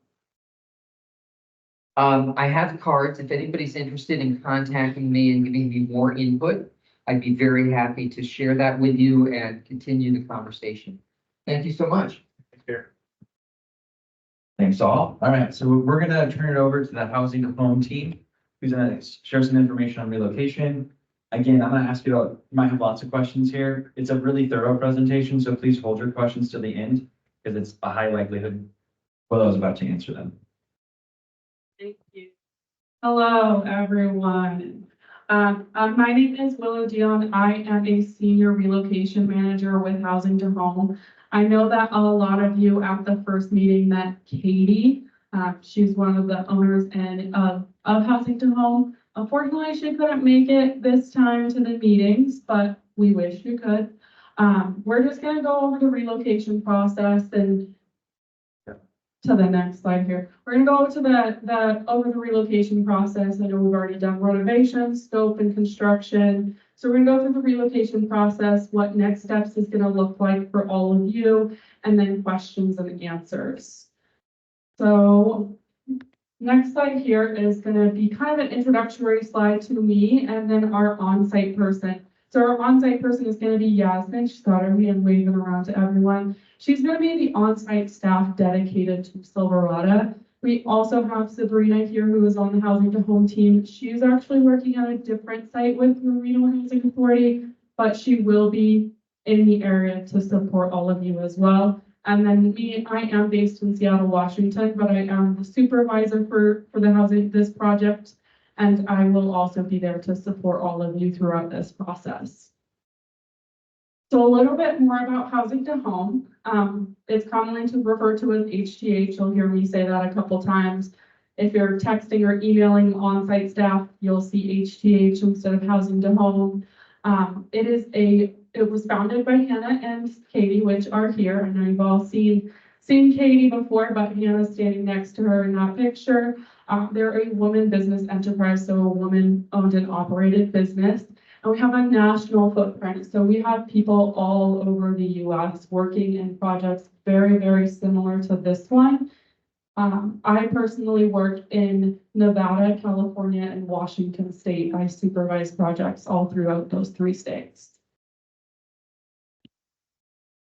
I have cards. If anybody's interested in contacting me and giving me more input, I'd be very happy to share that with you and continue the conversation. Thank you so much. Here. Thanks all. All right, so we're gonna turn it over to the housing home team, who's gonna share some information on relocation. Again, I'm gonna ask you to, you might have lots of questions here. It's a really thorough presentation, so please hold your questions to the end, because it's a high likelihood Willow's about to answer them. Thank you. Hello, everyone. My name is Willow Dion. I am a senior relocation manager with Housing to Home. I know that a lot of you at the first meeting met Katie. She's one of the owners and of Housing to Home. Unfortunately, she couldn't make it this time to the meetings, but we wish you could. We're just gonna go over the relocation process and to the next slide here. We're gonna go to over the relocation process. I know we've already done renovation, scope, and construction. So we're gonna go through the relocation process, what next steps is gonna look like for all of you, and then questions and answers. So next slide here is gonna be kind of an introductory slide to me and then our on-site person. So our on-site person is gonna be Yasmin. She's got her hand waving around to everyone. She's gonna be the on-site staff dedicated to Silverada. We also have Sabrina here, who is on the Housing to Home team. She's actually working on a different site with Reno Housing Authority, but she will be in the area to support all of you as well. And then me, I am based in Seattle, Washington, but I am the supervisor for this project. And I will also be there to support all of you throughout this process. So a little bit more about Housing to Home. It's commonly referred to as HTH. You'll hear me say that a couple times. If you're texting or emailing on-site staff, you'll see HTH instead of Housing to Home. It was founded by Hannah and Katie, which are here. I know you've all seen Katie before, but Hannah's standing next to her in that picture. They're a woman business enterprise, so a woman-owned and operated business. And we have a national footprint. So we have people all over the US working in projects very, very similar to this one. I personally work in Nevada, California, and Washington State. I supervise projects all throughout those 3 states.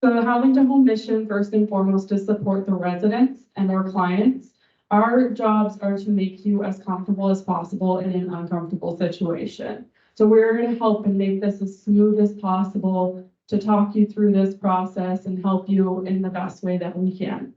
So the Housing to Home mission, first and foremost, is support the residents and our clients. Our jobs are to make you as comfortable as possible in an uncomfortable situation. So we're going to help and make this as smooth as possible to talk you through this process and help you in the best way that we can.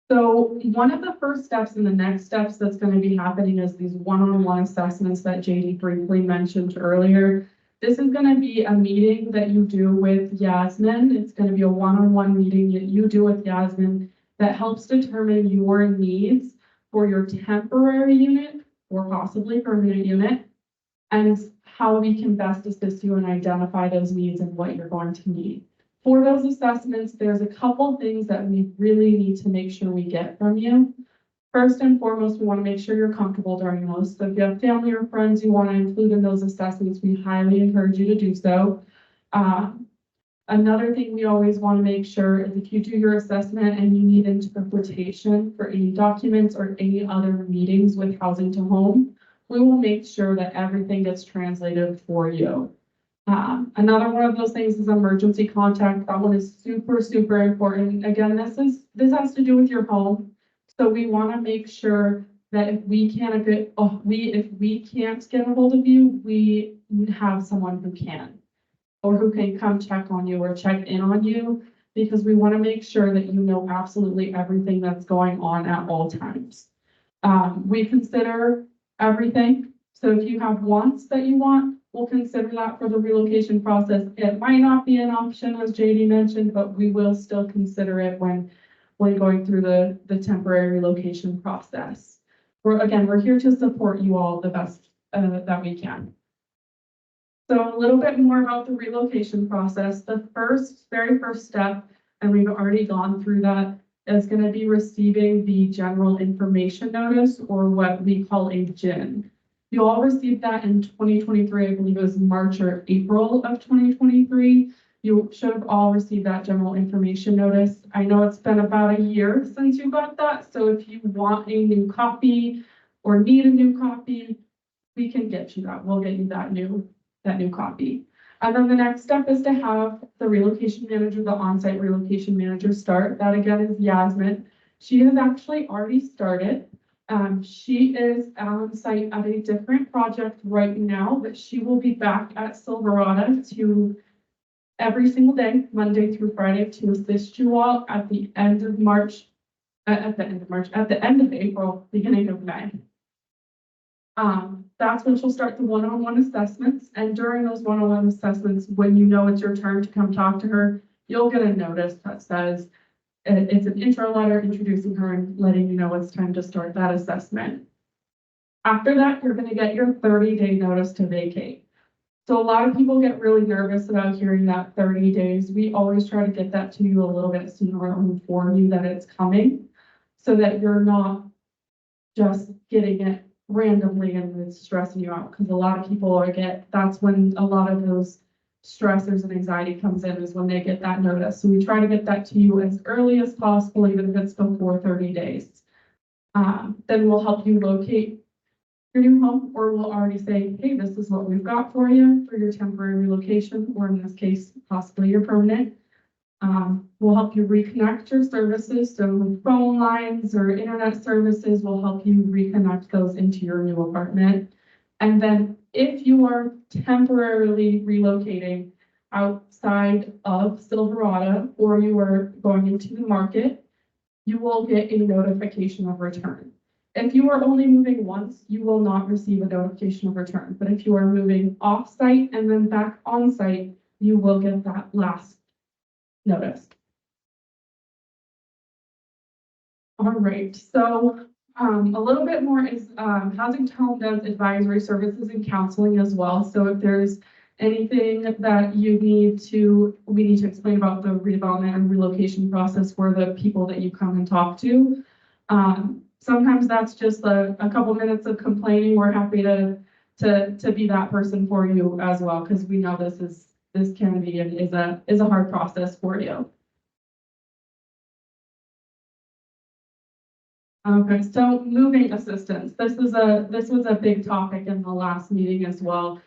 So one of the first steps and the next steps that's going to be happening is these one-on-one assessments that JD briefly mentioned earlier. This is going to be a meeting that you do with Yasmin. It's going to be a one-on-one meeting that you do with Yasmin that helps determine your needs for your temporary unit or possibly permanent unit, and how we can best assist you and identify those needs and what you're going to need. For those assessments, there's a couple things that we really need to make sure we get from you. First and foremost, we want to make sure you're comfortable during those. So if you have family or friends you want to include in those assessments, we highly encourage you to do so. Another thing we always want to make sure is if you do your assessment and you need interpretation for any documents or any other meetings with Housing to Home, we will make sure that everything gets translated for you. Another one of those things is emergency contact. That one is super, super important. Again, this has to do with your home. So we want to make sure that if we can't get a hold of you, we have someone who can, or who can come check on you or check in on you, because we want to make sure that you know absolutely everything that's going on at all times. We consider everything. So if you have wants that you want, we'll consider that for the relocation process. It might not be an option, as JD mentioned, but we will still consider it when going through the temporary relocation process. We're here to support you all the best that we can. So a little bit more about the relocation process. The very first step, and we've already gone through that, is going to be receiving the general information notice, or what we call a GIN. You all received that in 2023, I believe it was March or April of 2023. You should have all received that general information notice. I know it's been about a year since you got that, so if you want a new copy or need a new copy, we can get you that. We'll get you that new copy. And then the next step is to have the relocation manager, the on-site relocation manager, start. That again is Yasmin. She has actually already started. She is on site at a different project right now, but she will be back at Silverada to every single day, Monday through Friday, to assist you all at the end of March, at the end of March, at the end of April, beginning of May. That's when she'll start the one-on-one assessments, and during those one-on-one assessments, when you know it's your turn to come talk to her, you'll get a notice that says, it's an intro letter introducing her and letting you know it's time to start that assessment. After that, you're gonna get your 30-day notice to vacate. So a lot of people get really nervous about hearing that 30 days. We always try to get that to you a little bit sooner and inform you that it's coming, so that you're not just getting it randomly and it's stressing you out. Because a lot of people that's when a lot of those stressors and anxiety comes in, is when they get that notice. So we try to get that to you as early as possible, even if it's before 30 days. Then we'll help you locate your new home, or we'll already say, hey, this is what we've got for you for your temporary relocation, or in this case, possibly your permanent. We'll help you reconnect your services. So phone lines or internet services will help you reconnect those into your new apartment. And then if you are temporarily relocating outside of Silverada, or you are going into the market, you will get a notification of return. If you are only moving once, you will not receive a notification of return. But if you are moving off-site and then back on-site, you will get that last notice. All right, so a little bit more is Housing to Home does advisory services and counseling as well. So if there's anything that we need to explain about the redevelopment and relocation process for the people that you come and talk to. Sometimes that's just a couple minutes of complaining. We're happy to be that person for you as well, because we know this can be and is a hard process for you. Okay, so moving assistance. This was a big topic in the last meeting as well.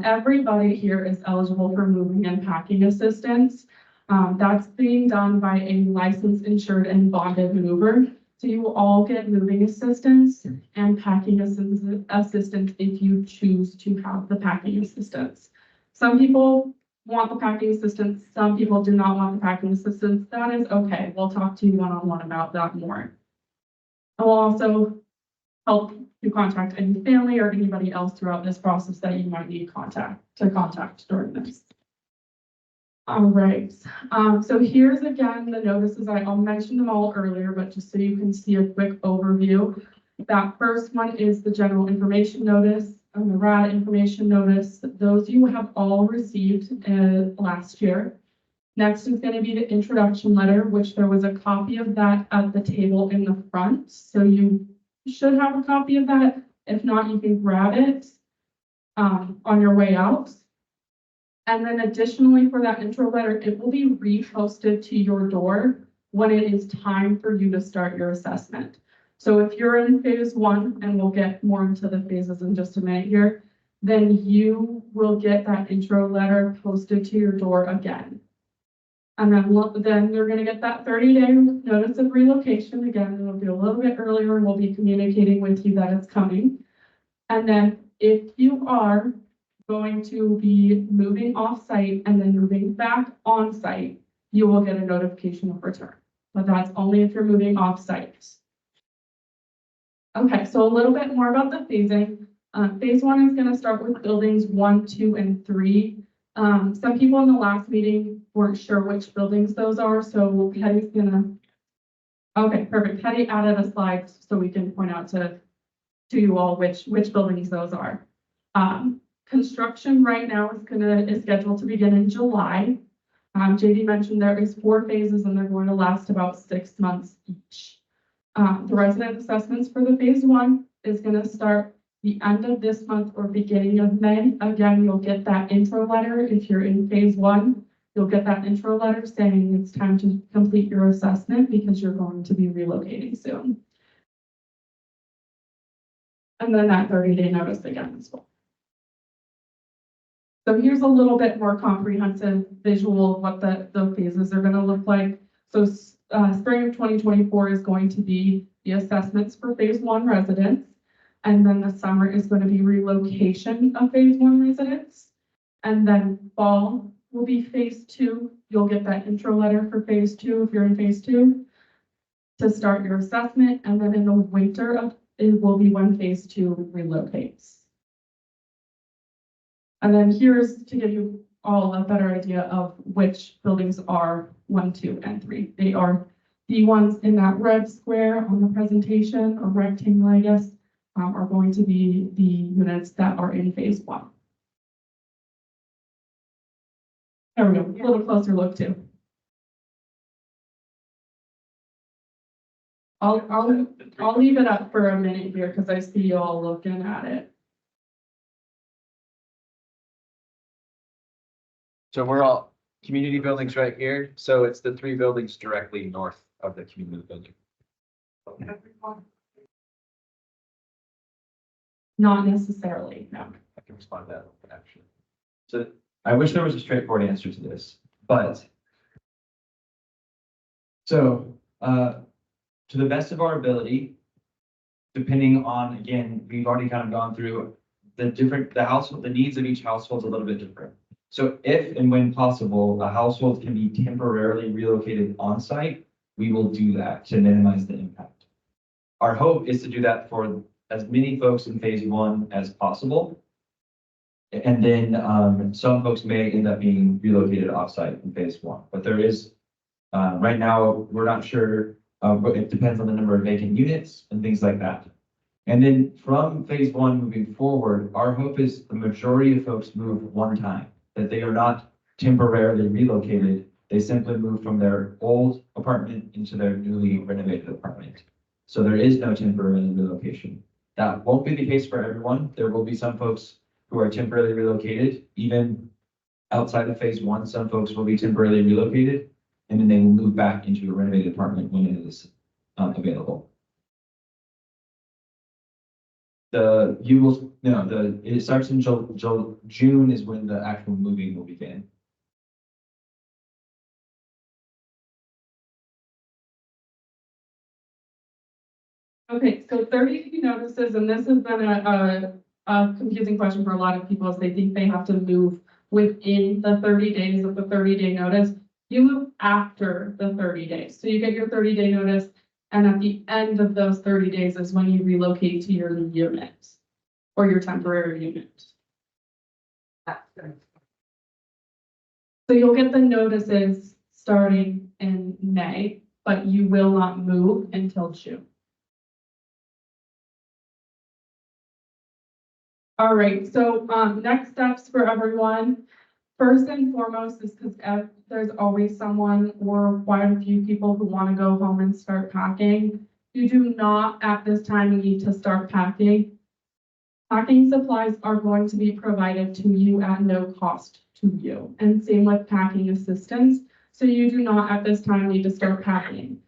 Everybody here is eligible for moving and packing assistance. That's being done by a licensed, insured, and bonded mover. So you will all get moving assistance and packing assistance if you choose to have the packing assistance. Some people want the packing assistance. Some people do not want the packing assistance. That is okay. We'll talk to you one-on-one about that more. I will also help you contact any family or anybody else throughout this process that you might need to contact during this. All right, so here's again the notices. I'll mention them all earlier, but just so you can see a quick overview. That first one is the general information notice and the RAD information notice. Those you have all received last year. Next is going to be the introduction letter, which there was a copy of that at the table in the front. So you should have a copy of that. If not, you can grab it on your way out. And then additionally, for that intro letter, it will be reposted to your door when it is time for you to start your assessment. So if you're in phase 1, and we'll get more into the phases in just a minute here, then you will get that intro letter posted to your door again. And then you're going to get that 30-day notice of relocation. Again, it'll be a little bit earlier, and we'll be communicating with you that it's coming. And then if you are going to be moving off-site and then moving back on-site, you will get a notification of return. But that's only if you're moving off-site. Okay, so a little bit more about the phasing. Phase 1 is going to start with buildings 1, 2, and 3. Some people in the last meeting weren't sure which buildings those are, so Hetty's gonna. Okay, perfect. Hetty added a slide so we can point out to you all which buildings those are. Construction right now is scheduled to begin in July. JD mentioned there is 4 phases and they're going to last about 6 months each. The resident assessments for the phase 1 is going to start the end of this month or beginning of May. Again, you'll get that intro letter. If you're in phase 1, you'll get that intro letter saying it's time to complete your assessment because you're going to be relocating soon. And then that 30-day notice again as well. So here's a little bit more comprehensive visual of what the phases are going to look like. So spring of 2024 is going to be the assessments for phase one residents. And then the summer is going to be relocation of phase one residents. And then fall will be phase two. You'll get that intro letter for phase two if you're in phase two to start your assessment. And then in the winter it will be when phase two relocates. And then here's to give you all a better idea of which buildings are 1, 2, and 3. They are the ones in that red square on the presentation, or rectangle, I guess, are going to be the units that are in phase one. There we go, a little closer look too. I'll leave it up for a minute here because I see you all looking at it. So we're all community buildings right here. So it's the 3 buildings directly north of the community building. Not necessarily, no. I can respond to that actually. So I wish there was a straightforward answer to this, but so to the best of our ability, depending on, again, we've already kind of gone through the needs of each household is a little bit different. So if and when possible, a household can be temporarily relocated on site, we will do that to minimize the impact. Our hope is to do that for as many folks in phase one as possible. And then some folks may end up being relocated offsite in phase one, but there is, right now, we're not sure, but it depends on the number of vacant units and things like that. And then from phase one moving forward, our hope is the majority of folks move one time, that they are not temporarily relocated. They simply move from their old apartment into their newly renovated apartment. So there is no temporary relocation. That won't be the case for everyone. There will be some folks who are temporarily relocated, even outside of phase one. Some folks will be temporarily relocated, and then they will move back into a renovated apartment when it is available. It starts in June is when the actual moving will begin. Okay, so 30 notices, and this has been a confusing question for a lot of people as they think they have to move within the 30 days of the 30-day notice. You move after the 30 days. So you get your 30-day notice, and at the end of those 30 days is when you relocate to your unit or your temporary unit. So you'll get the notices starting in May, but you will not move until June. All right, so next steps for everyone. First and foremost is because there's always someone or quite a few people who want to go home and start packing. You do not at this time need to start packing. Packing supplies are going to be provided to you at no cost to you, and same with packing assistance. So you do not at this time need to start packing.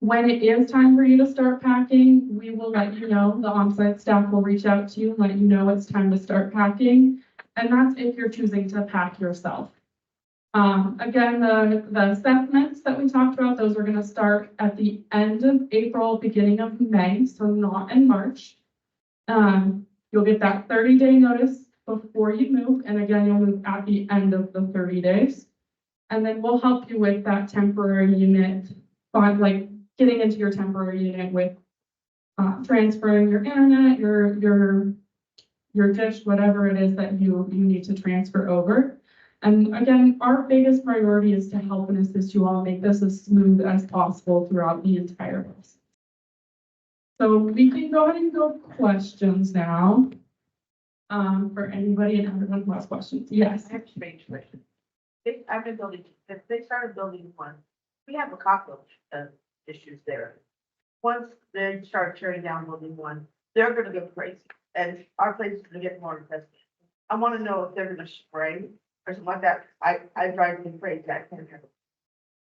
When it is time for you to start packing, we will let you know. The on-site staff will reach out to you and let you know it's time to start packing. And that's if you're choosing to pack yourself. Again, the assessments that we talked about, those are going to start at the end of April, beginning of May, so not in March. You'll get that 30-day notice before you move. And again, you'll move at the end of the 30 days. And then we'll help you with that temporary unit, like getting into your temporary unit with transferring your internet, your dish, whatever it is that you need to transfer over. And again, our biggest priority is to help and assist you all make this as smooth as possible throughout the entire process. So we can go ahead and go questions now. For anybody and everyone who has questions. Yes. I have a strange question. I've been building, if they started building one, we have a cockroach issues there. Once they start tearing down building one, they're gonna go crazy, and our place is gonna get more infested. I wanna know if they're gonna spray or something like that. I drive me crazy, I can't have it.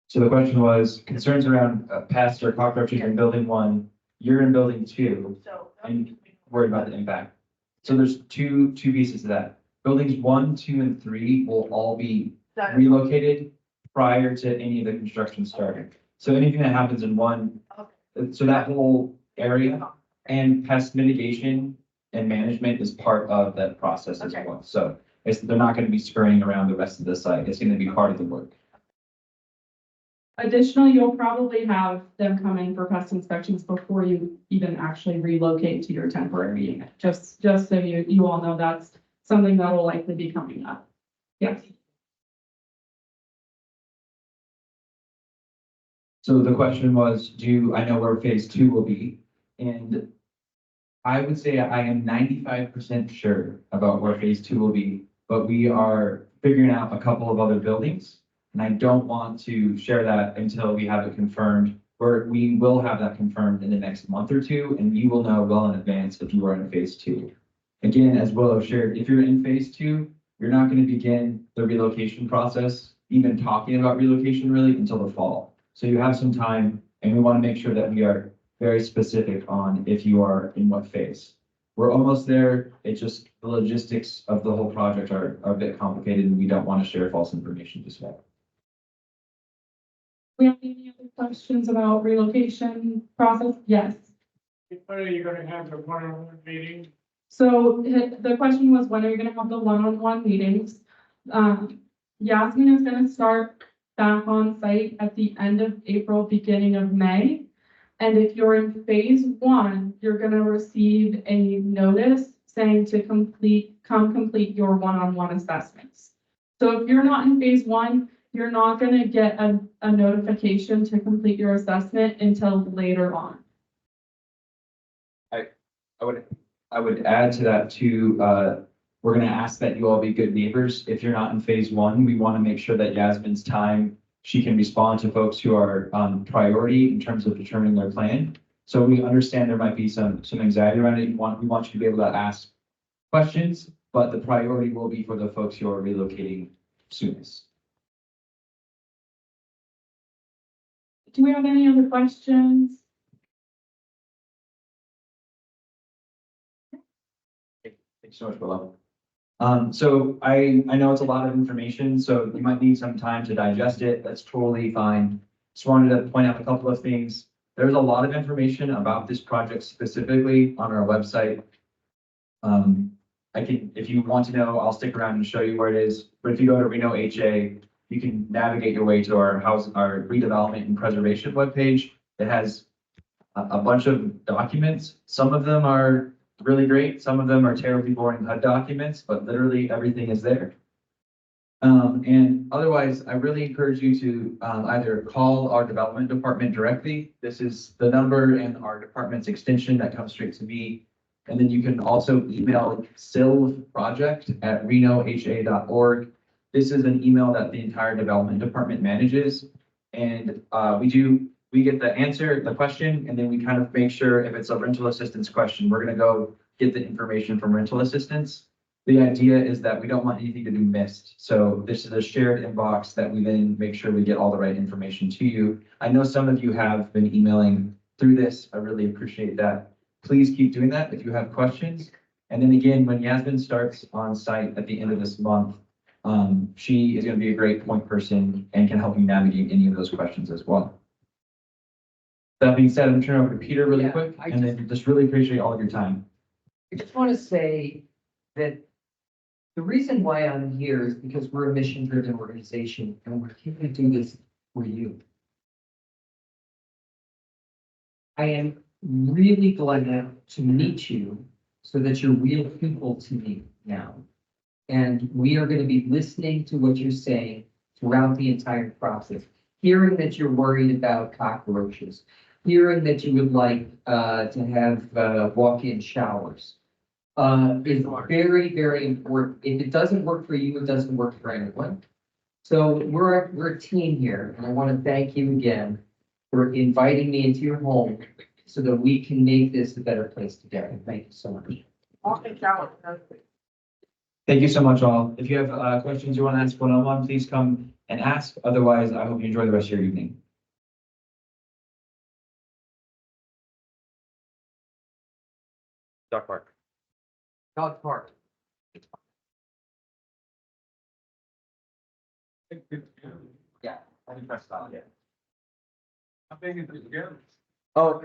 So the question was concerns around pests or cockroaches in building one. You're in building two, So. and worried about the impact. So there's two pieces to that. Buildings 1, 2, and 3 will all be relocated prior to any of the construction starting. So anything that happens in one, so that whole area and pest mitigation and management is part of that process as Okay. well. So they're not gonna be scurrying around the rest of the site. It's gonna be part of the work. Additionally, you'll probably have them come in for pest inspections before you even actually relocate to your temporary unit. Just so you all know, that's something that will likely be coming up. Yes. So the question was, I know where phase two will be? And I would say I am 95% sure about where phase two will be, but we are figuring out a couple of other buildings. And I don't want to share that until we have it confirmed, or we will have that confirmed in the next month or two, and you will know well in advance if you are in phase two. Again, as Willow shared, if you're in phase two, you're not going to begin the relocation process, even talking about relocation really, until the fall. So you have some time, and we want to make sure that we are very specific on if you are in what phase. We're almost there. It's just the logistics of the whole project are a bit complicated, and we don't want to share false information just yet. We have any other questions about relocation process? Yes. When are you gonna have the one-on-one meeting? So the question was, when are you gonna have the one-on-one meetings? Yasmin is gonna start back on site at the end of April, beginning of May. And if you're in phase one, you're gonna receive a notice saying to come complete your one-on-one assessments. So if you're not in phase one, you're not gonna get a notification to complete your assessment until later on. I would add to that too, we're gonna ask that you all be good neighbors. If you're not in phase one, we want to make sure that Yasmin's time, she can respond to folks who are priority in terms of determining their plan. So we understand there might be some anxiety around it. We want you to be able to ask questions, but the priority will be for the folks who are relocating soonest. Do we have any other questions? Thanks so much, Willow. So I know it's a lot of information, so you might need some time to digest it. That's totally fine. Just wanted to point out a couple of things. There's a lot of information about this project specifically on our website. If you want to know, I'll stick around and show you where it is. But if you go to Reno HA, you can navigate your way to our redevelopment and preservation webpage. It has a bunch of documents. Some of them are really great. Some of them are terribly boring HUD documents, but literally everything is there. And otherwise, I really encourage you to either call our development department directly. This is the number and our department's extension that comes straight to me. And then you can also email silvproject@renoha.org. This is an email that the entire development department manages. And we get the question, and then we kind of make sure if it's a rental assistance question, we're gonna go get the information from rental assistance. The idea is that we don't want anything to be missed. So this is a shared inbox that we then make sure we get all the right information to you. I know some of you have been emailing through this. I really appreciate that. Please keep doing that if you have questions. And then again, when Yasmin starts on site at the end of this month, she is going to be a great point person and can help you navigate any of those questions as well. That being said, I'm turning over to Peter really Yeah, quick, I and then just really appreciate all of your time. I just want to say that the reason why I'm here is because we're a mission-driven organization and we're here to do this for you. I am really glad to meet you so that you're real people to me now. And we are going to be listening to what you're saying throughout the entire process, hearing that you're worried about cockroaches, hearing that you would like to have walk-in showers. Is very, very important. If it doesn't work for you, it doesn't work for anyone. So we're a team here, and I want to thank you again for inviting me into your home so that we can make this a better place together. Thank you so much. Thank you so much, all. If you have questions you want to ask one-on-one, please come and ask. Otherwise, I hope you enjoy the rest of your evening. Dog Park. Dog Park. Yeah, I didn't press stop yet. How big is it again? Oh,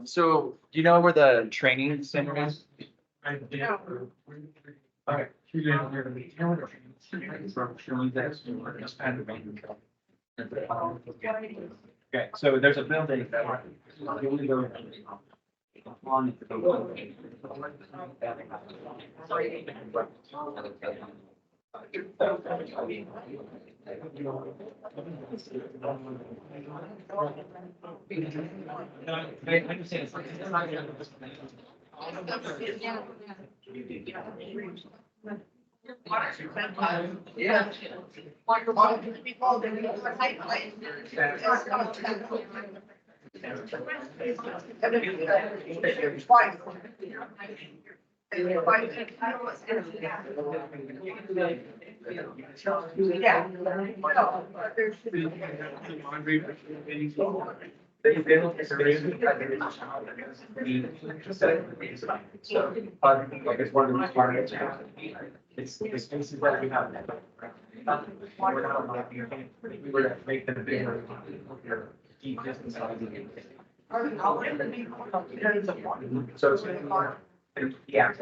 so do you know where the training center is? I did. Okay. She didn't hear me. Okay, so there's a building that. Yeah. Yeah. Well, there should be. So, like it's one of the targets. It's spaces that we have. We were to make them bigger. Deep distance. So it's. Yeah.